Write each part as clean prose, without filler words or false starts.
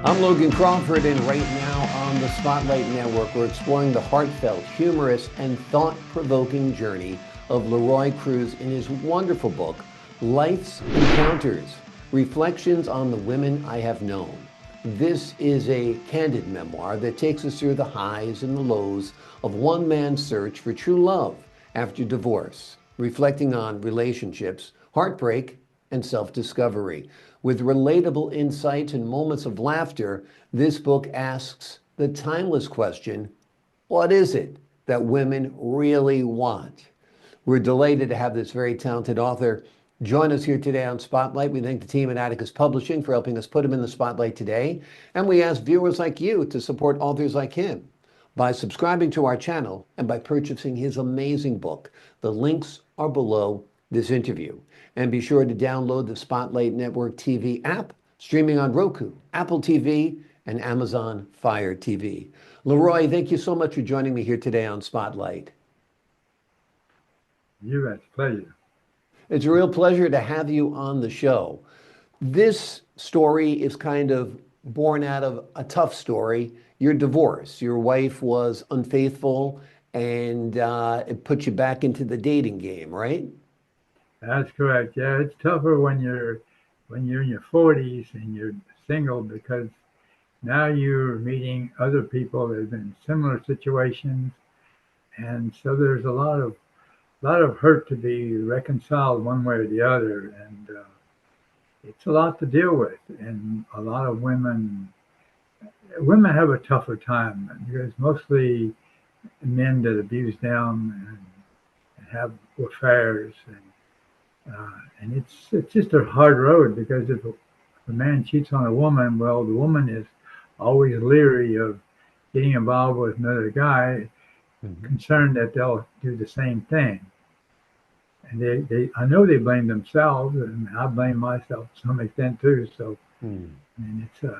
I'm Logan Crawford, and right now on the Spotlight Network, we're exploring the heartfelt, humorous, and thought-provoking journey of LeRoy Kruse in his wonderful book, Life's Encounters, Reflections on the Women I Have Known. This is a candid memoir that takes us through the highs and the lows of one man's search for true love after divorce, reflecting on relationships, heartbreak, and self-discovery. With relatable insights and moments of laughter, this book asks the timeless question, what is it that women really want? We're delighted to have this very talented author join us here today on Spotlight. We thank the team at Atticus Publishing for helping us put him in the spotlight today. And we ask viewers like you to support authors like him by subscribing to our channel and by purchasing his amazing book. The links are below this interview. And be sure to download the Spotlight Network TV app, streaming on Roku, Apple TV, and Amazon Fire TV. LeRoy, thank you so much for joining me here today on Spotlight. You bet. Pleasure. It's a real pleasure to have you on the show. This story is kind of born out of a tough story. Your divorce. Your wife was unfaithful, and it put you back into the dating game, right? That's correct. Yeah, it's tougher when you're in your 40s and you're single because now you're meeting other people that have been in similar situations, and so there's a lot of hurt to be reconciled one way or the other, and it's a lot to deal with. And a lot of women have a tougher time because mostly men that abuse them and have affairs and it's just a hard road because if a man cheats on a woman, well, the woman is always leery of getting involved with another guy, concerned that they'll do the same thing. And I know they blame themselves, and I blame myself to some extent too. So, I mean, it's just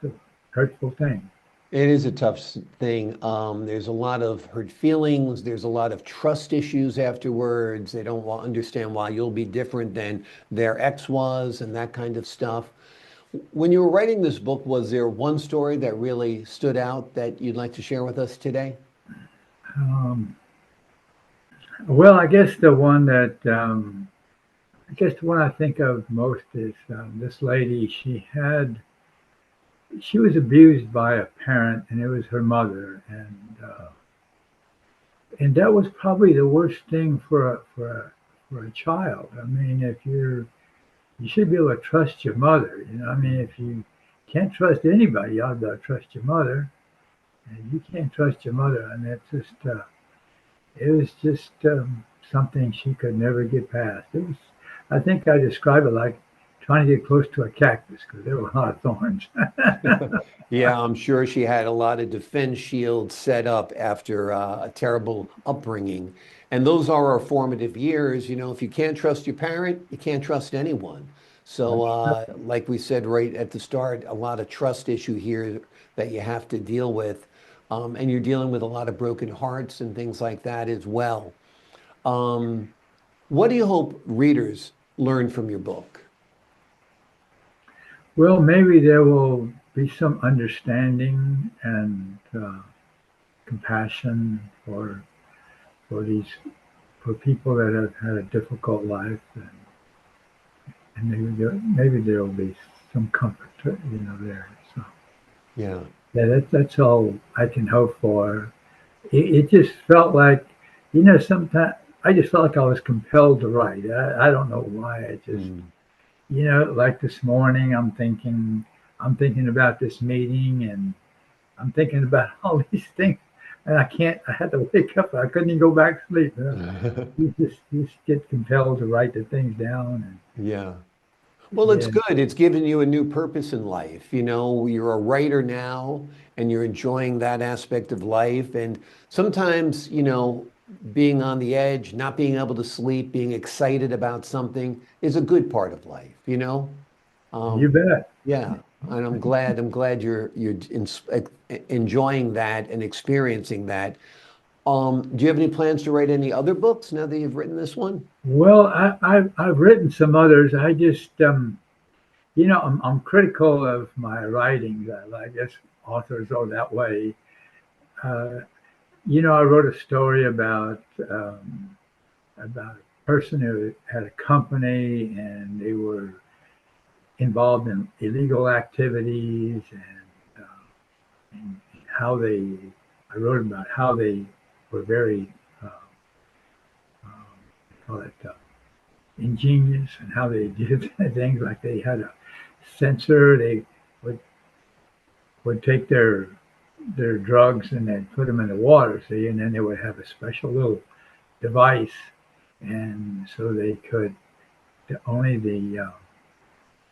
a hurtful thing. It is a tough thing. There's a lot of hurt feelings. There's a lot of trust issues afterwards. They don't understand why you'll be different than their ex was and that kind of stuff. When you were writing this book, was there one story that really stood out that you'd like to share with us today? Well, I guess the one I think of most is this lady. She was abused by a parent, and it was her mother, and that was probably the worst thing for a child. I mean, you should be able to trust your mother. You know, I mean, if you can't trust anybody, you ought to be able to trust your mother, and you can't trust your mother, and it was just something she could never get past. I think I describe it like trying to get close to a cactus because there were a lot of thorns. Yeah, I'm sure she had a lot of defense shields set up after a terrible upbringing. And those are our formative years. You know, if you can't trust your parent, you can't trust anyone. So, like we said right at the start, a lot of trust issue here that you have to deal with. And you're dealing with a lot of broken hearts and things like that as well. What do you hope readers learn from your book? Well, maybe there will be some understanding and compassion for these for people that have had a difficult life, and maybe there will be some comfort, there. So Yeah. yeah, that's all I can hope for. It just felt like, sometimes I just felt like I was compelled to write. I don't know why. I just like this morning, I'm thinking about this meeting, and I'm thinking about all these things, and I had to wake up. I couldn't even go back to sleep. You just get compelled to write the things down, Yeah. Well, it's and good. It's given you a new purpose in life. You know, you're a writer now and you're enjoying that aspect of life. And sometimes, being on the edge, not being able to sleep, being excited about something is a good part of life, you know? you Um, bet. yeah. And I'm glad you're enjoying that and experiencing that. Do you have any plans to write any other books now that you've written this one? Well, I've written some others. I just I'm critical of my writings. I guess authors are that way. Uh, I wrote a story about a person who had a company and they were involved in illegal activities and how they. I wrote about how they were very um, call it ingenious and how they did things like they had a sensor. They would would take their drugs and then put them in the water, see, and then they would have a special little device, and so they could only the uh,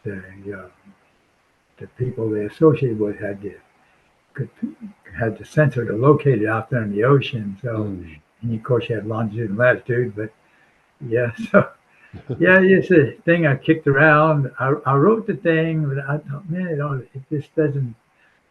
the people they associated with could had the sensor to locate it out there in the ocean. So, Mm. and of course you had longitude and latitude, but yeah, so yeah, it's a thing I kicked around. I wrote the thing, but I thought, man, it just doesn't.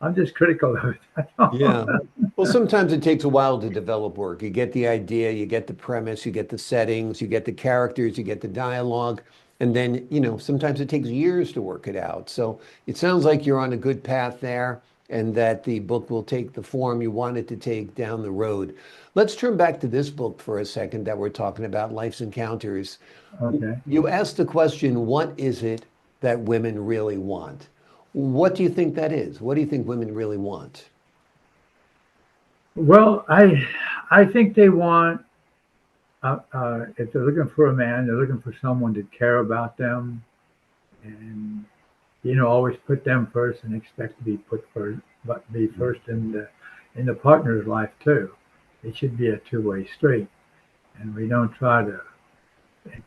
I'm just critical of it. I Yeah. don't, Well, sometimes it takes a while to develop work. You get the idea, you get the premise, you get the settings, you get the characters, you get the dialogue, and then, sometimes it takes years to work it out. So it sounds like you're on a good path there and that the book will take the form you want it to take down the road. Let's turn back to this book for a second that we're talking about, Life's Encounters. okay. You asked the question, what is it that women really want? What do you think that is? What do you think women really want? Well, I think they want if they're looking for a man, they're looking for someone to care about them and always put them first and expect to be put first, but be first in the partner's life too. It should be a two-way street, and we don't try to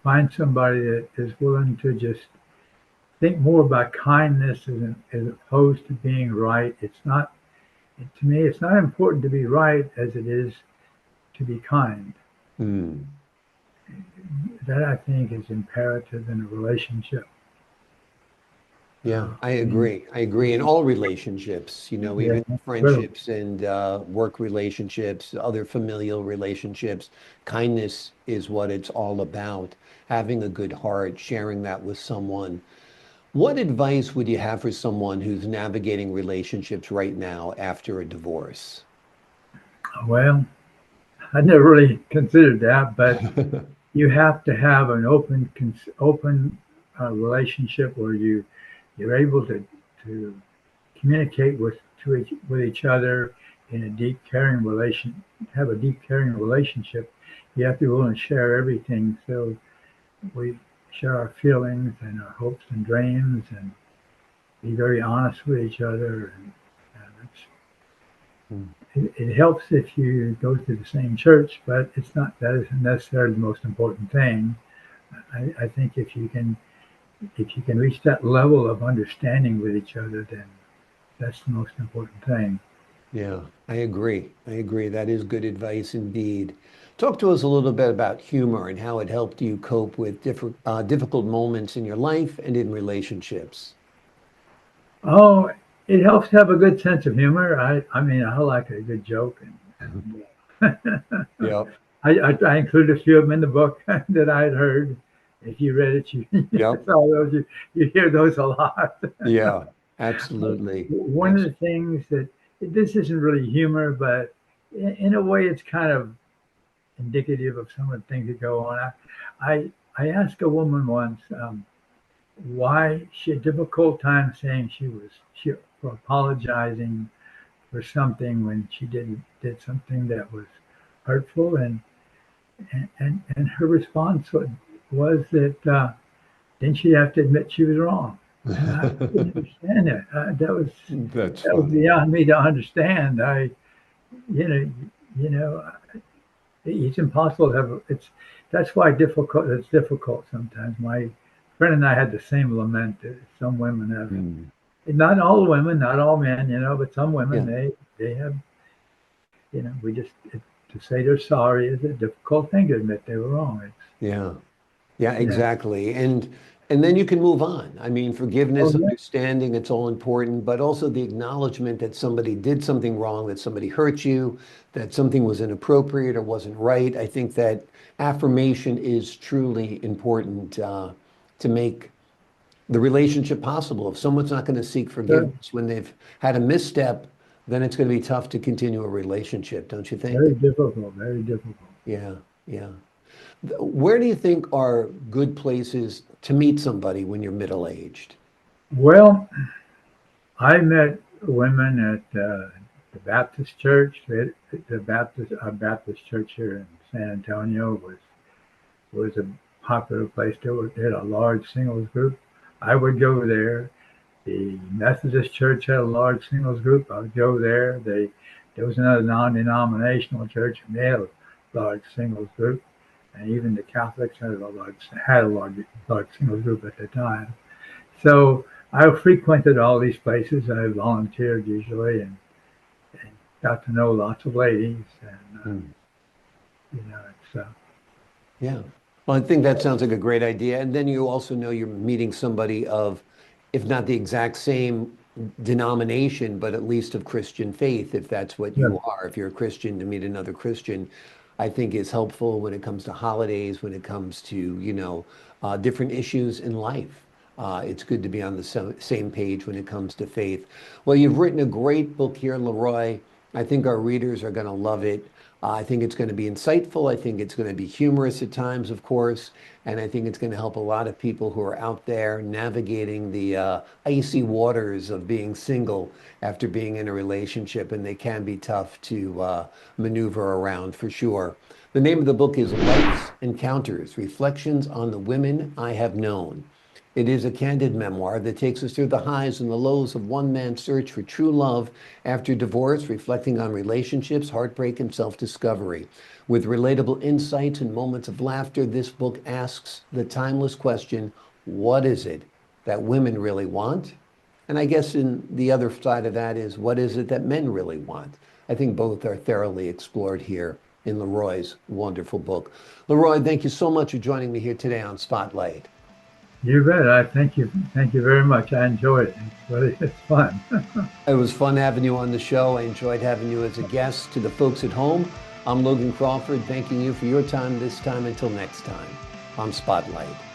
find somebody that is willing to just think more about kindness as opposed to being right. It's not to me. It's not important to be right as it is to be kind. Hmm. That I think is imperative in a relationship. Yeah, I I mean, agree. I agree in all relationships, yeah, even well, friendships and work relationships, other familial relationships. Kindness is what it's all about. Having a good heart, sharing that with someone. What advice would you have for someone who's navigating relationships right now after a divorce? well, I never really considered that, but you have to have an open relationship where you're able to communicate with each other in a deep caring relation have a deep caring relationship. You have to be willing to share everything. So we share our feelings and our hopes and dreams and be very honest with each other. And it helps if you go to the same church, but it's not that isn't necessarily the most important thing. I think if you can reach that level of understanding with each other, then that's the most important thing. Yeah, I agree. I agree. That is good advice indeed. Talk to us a little bit about humor and how it helped you cope with difficult moments in your life and in relationships. Oh, it helps to have a good sense of humor. I mean, I like a good joke, and Yep. I included a few of them in the book that I had heard. If you read it, you Yep. saw those. You hear those a lot. Yeah, absolutely. One of the things that this isn't really humor, but in a way, it's kind of indicative of some of the things that go on. I asked a woman once why she had difficult time saying she for apologizing for something when she did something that was hurtful, and her response was that then she'd have to admit she was wrong. And I didn't understand that. That's That was funny. beyond me to understand. You know, you know, it's impossible to have. That's why difficult. It's difficult sometimes. My friend and I had the same lament that some women have. Mm. Not all women, not all men, but some women Yeah, they have. We just to say they're sorry is a difficult thing to admit they were wrong. yeah. Yeah, Yeah. exactly. And then you can move on. I mean, Oh forgiveness, yeah. understanding, it's all important, but also the acknowledgement that somebody did something wrong, that somebody hurt you, that something was inappropriate or wasn't right. I think that affirmation is truly important to make the relationship possible. If someone's not going to seek Sure. forgiveness when they've had a misstep, then it's going to be tough to continue a relationship, don't you think? Very difficult, very difficult. Yeah, yeah. Where do you think are good places to meet somebody when you're middle-aged? Well, I met women at the Baptist church. Our Baptist church here in San Antonio was a popular place. They had a large singles group. I would go there. The Methodist church had a large singles group. I would go there. There was another non-denominational church, and they had a large singles group. And even the Catholics had a large singles group at the time. So I frequented all these places. I volunteered usually and got to know lots of ladies. And, Hmm. it's, Yeah. Well, I think that sounds like a great idea. And then you also know you're meeting somebody of, if not the exact same denomination, but at least of Christian faith, if that's what yeah, you are. If you're a Christian, to meet another Christian, I think is helpful when it comes to holidays, when it comes to, different issues in life. It's good to be on the same page when it comes to faith. Well, you've written a great book here, Leroy. I think our readers are going to love it. I think it's going to be insightful. I think it's going to be humorous at times, of course. And I think it's going to help a lot of people who are out there navigating the icy waters of being single after being in a relationship. And they can be tough to maneuver around for sure. The name of the book is Life's Encounters, Reflections on the Women I Have Known. It is a candid memoir that takes us through the highs and the lows of one man's search for true love after divorce, reflecting on relationships, heartbreak, and self discovery. With relatable insights and moments of laughter, this book asks the timeless question, what is it that women really want? And I guess in the other side of that is, what is it that men really want? I think both are thoroughly explored here in Leroy's wonderful book. Leroy, thank you so much for joining me here today on Spotlight. you bet. I thank you. Thank you very much. I enjoyed it. It's fun. It was fun having you on the show. I enjoyed having you as a guest. To the folks at home, I'm Logan Crawford, thanking you for your time this time. Until next time on Spotlight.